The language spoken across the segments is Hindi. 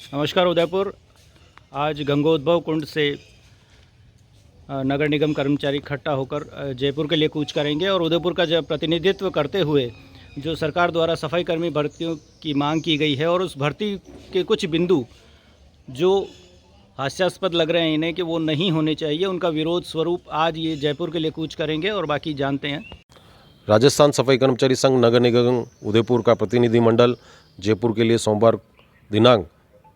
नमस्कार उदयपुर। आज गंगोद्भव कुंड से नगर निगम कर्मचारी इकट्ठा होकर जयपुर के लिए कूच करेंगे और उदयपुर का जब प्रतिनिधित्व करते हुए जो सरकार द्वारा सफाई कर्मी भर्तियों की मांग की गई है और उस भर्ती के कुछ बिंदु जो हास्यास्पद लग रहे हैं इन्हें कि वो नहीं होने चाहिए, उनका विरोध स्वरूप आज ये जयपुर के लिए कूच करेंगे और बाकी जानते हैं। राजस्थान सफाई कर्मचारी संघ नगर निगम उदयपुर का प्रतिनिधिमंडल जयपुर के लिए सोमवार दिनांक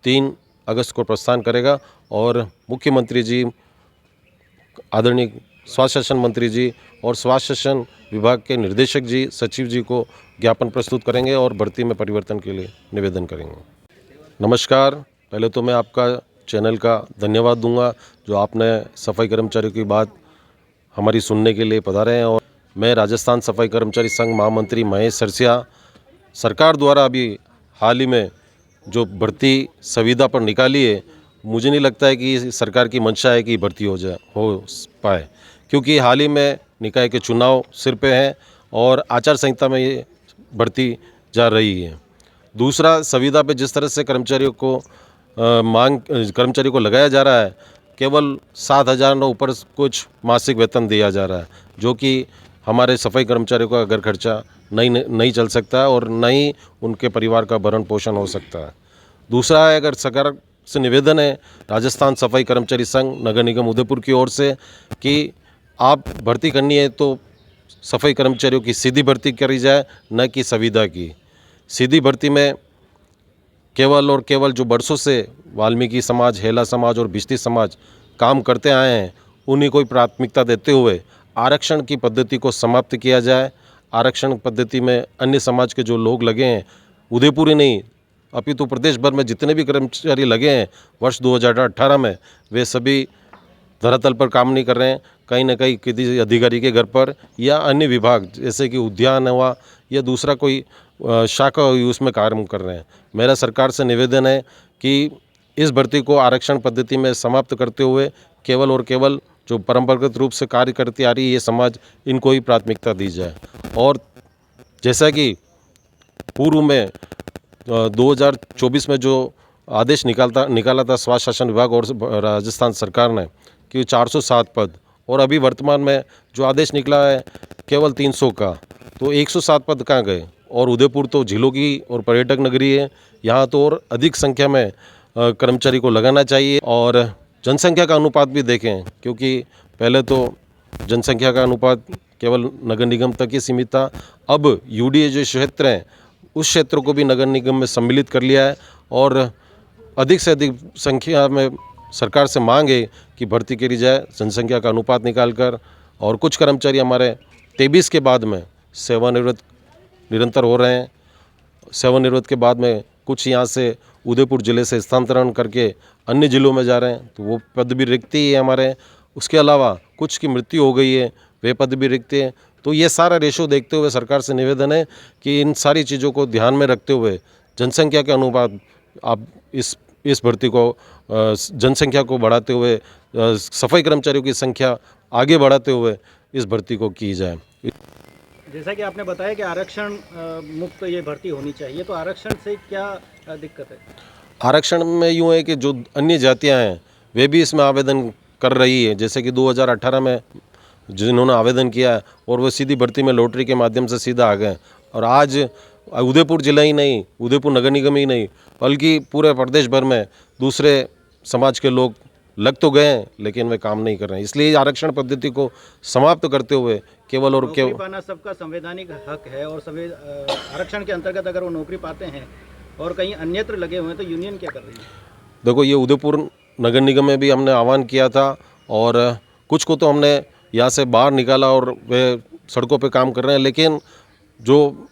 3 अगस्त को प्रस्थान करेगा और मुख्यमंत्री जी, आदरणीय स्वास्थ्य शासन मंत्री जी और स्वास्थ्य शासन विभाग के निर्देशक जी, सचिव जी को ज्ञापन प्रस्तुत करेंगे और भर्ती में परिवर्तन के लिए निवेदन करेंगे। नमस्कार, पहले तो मैं आपका चैनल का धन्यवाद दूंगा जो आपने सफाई कर्मचारियों की बात हमारी सुनने के लिए पधारे हैं। और मैं राजस्थान सफाई कर्मचारी संघ महामंत्री महेश सरसिया, सरकार द्वारा अभी हाल ही में जो भर्ती संविदा पर निकाली है, मुझे नहीं लगता है कि सरकार की मंशा है कि भर्ती हो पाए, क्योंकि हाल ही में निकाय के चुनाव सिर पे हैं और आचार संहिता में ये भर्ती जा रही है। दूसरा, संविदा पे जिस तरह से कर्मचारियों को लगाया जा रहा है, केवल 7,000 न ऊपर कुछ मासिक वेतन दिया जा रहा है, जो कि हमारे सफाई कर्मचारियों का घर खर्चा नहीं चल सकता और न ही उनके परिवार का भरण पोषण हो सकता है। दूसरा है, अगर सरकार से निवेदन है राजस्थान सफाई कर्मचारी संघ नगर निगम उदयपुर की ओर से कि आप भर्ती करनी है तो सफाई कर्मचारियों की सीधी भर्ती करी जाए, न कि संविदा की। सीधी भर्ती में केवल और केवल जो बरसों से वाल्मीकि समाज, हेला समाज और भिस्ती समाज काम करते आए हैं, उन्हीं को प्राथमिकता देते हुए आरक्षण की पद्धति को समाप्त किया जाए। आरक्षण पद्धति में अन्य समाज के जो लोग लगे हैं, उदयपुर ही नहीं अपितु प्रदेश भर में जितने भी कर्मचारी लगे हैं वर्ष 2018 में, वे सभी धरातल पर काम नहीं कर रहे हैं, कहीं ना कहीं किसी अधिकारी के घर पर या अन्य विभाग जैसे कि उद्यान हुआ या दूसरा कोई शाखा हुई उसमें कार्य कर रहे हैं। मेरा सरकार से निवेदन है कि इस भर्ती को आरक्षण पद्धति में समाप्त करते हुए केवल और केवल जो परंपरागत रूप से कार्य करती आ रही है ये समाज, इनको ही प्राथमिकता दी जाए। और जैसा कि पूर्व में 2024 में जो आदेश निकाला था स्वास्थ्य शासन विभाग और राजस्थान सरकार ने कि 407 पद, और अभी वर्तमान में जो आदेश निकला है केवल 300 का, तो 107 पद कहाँ गए। और उदयपुर तो झीलों की और पर्यटक नगरी है, यहाँ तो और अधिक संख्या में कर्मचारी को लगाना चाहिए। और जनसंख्या का अनुपात भी देखें, क्योंकि पहले तो जनसंख्या का अनुपात केवल नगर निगम तक ही सीमित था, अब यूडीए जो क्षेत्र हैं उस क्षेत्र को भी नगर निगम में सम्मिलित कर लिया है और अधिक से अधिक संख्या में सरकार से मांग है कि भर्ती करी जाए जनसंख्या का अनुपात निकालकर। और कुछ कर्मचारी हमारे 23 के बाद में सेवानिवृत्त निरंतर हो रहे हैं। सेवानिवृत्त के बाद में कुछ यहाँ से उदयपुर ज़िले से स्थानांतरण करके अन्य ज़िलों में जा रहे हैं, तो वो पद भी रिक्त ही है हमारे। उसके अलावा कुछ की मृत्यु हो गई है, वे पद भी रिक्त हैं। तो ये सारा रेशो देखते हुए सरकार से निवेदन है कि इन सारी चीज़ों को ध्यान में रखते हुए जनसंख्या के अनुपात आप इस भर्ती को जनसंख्या को बढ़ाते हुए सफाई कर्मचारियों की संख्या आगे बढ़ाते हुए इस भर्ती को की जाए। जैसा कि आपने बताया कि आरक्षण मुक्त ये भर्ती होनी चाहिए, तो आरक्षण से क्या दिक्कत है? आरक्षण में यूँ है कि जो अन्य जातियाँ हैं वे भी इसमें आवेदन कर रही है, जैसे कि 2018 में जिन्होंने आवेदन किया है और वो सीधी भर्ती में लॉटरी के माध्यम से सीधा आ गए। और आज उदयपुर जिला ही नहीं, उदयपुर नगर निगम ही नहीं, बल्कि पूरे प्रदेश भर में दूसरे समाज के लोग लग तो गए हैं लेकिन वे काम नहीं कर रहे हैं। इसलिए आरक्षण पद्धति को समाप्त करते हुए केवल और केवल पाना सबका संवैधानिक हक है और आरक्षण के अंतर्गत अगर वो नौकरी पाते हैं और कहीं अन्यत्र लगे हुए हैं तो यूनियन क्या कर रही है? देखो, ये उदयपुर नगर निगम में भी हमने आह्वान किया था और कुछ को तो हमने यहाँ से बाहर निकाला और वे सड़कों पे काम कर रहे हैं, लेकिन जो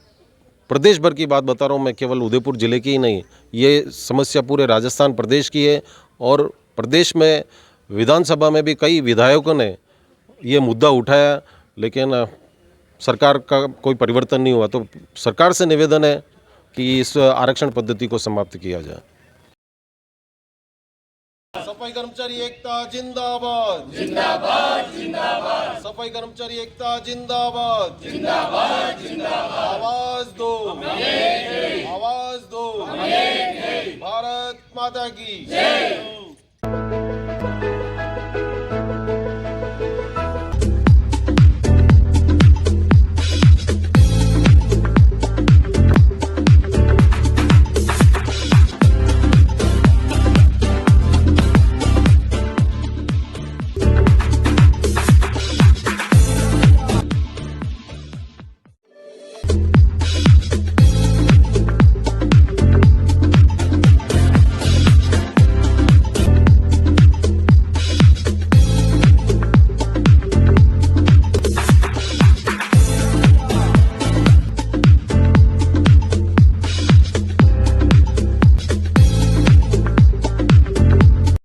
प्रदेश भर की बात बता रहा हूँ मैं, केवल उदयपुर ज़िले की ही नहीं, ये समस्या पूरे राजस्थान प्रदेश की है। और प्रदेश में विधानसभा में भी कई विधायकों ने ये मुद्दा उठाया, लेकिन सरकार का कोई परिवर्तन नहीं हुआ। तो सरकार से निवेदन है कि इस आरक्षण पद्धति को समाप्त किया जाए। सफाई कर्मचारी एकता जिंदाबाद, जिंदाबाद, जिंदाबाद। सफाई कर्मचारी एकता जिंदाबाद, जिंदाबाद, जिंदाबाद। आवाज दो, आवाज दो, भारत माता की जय।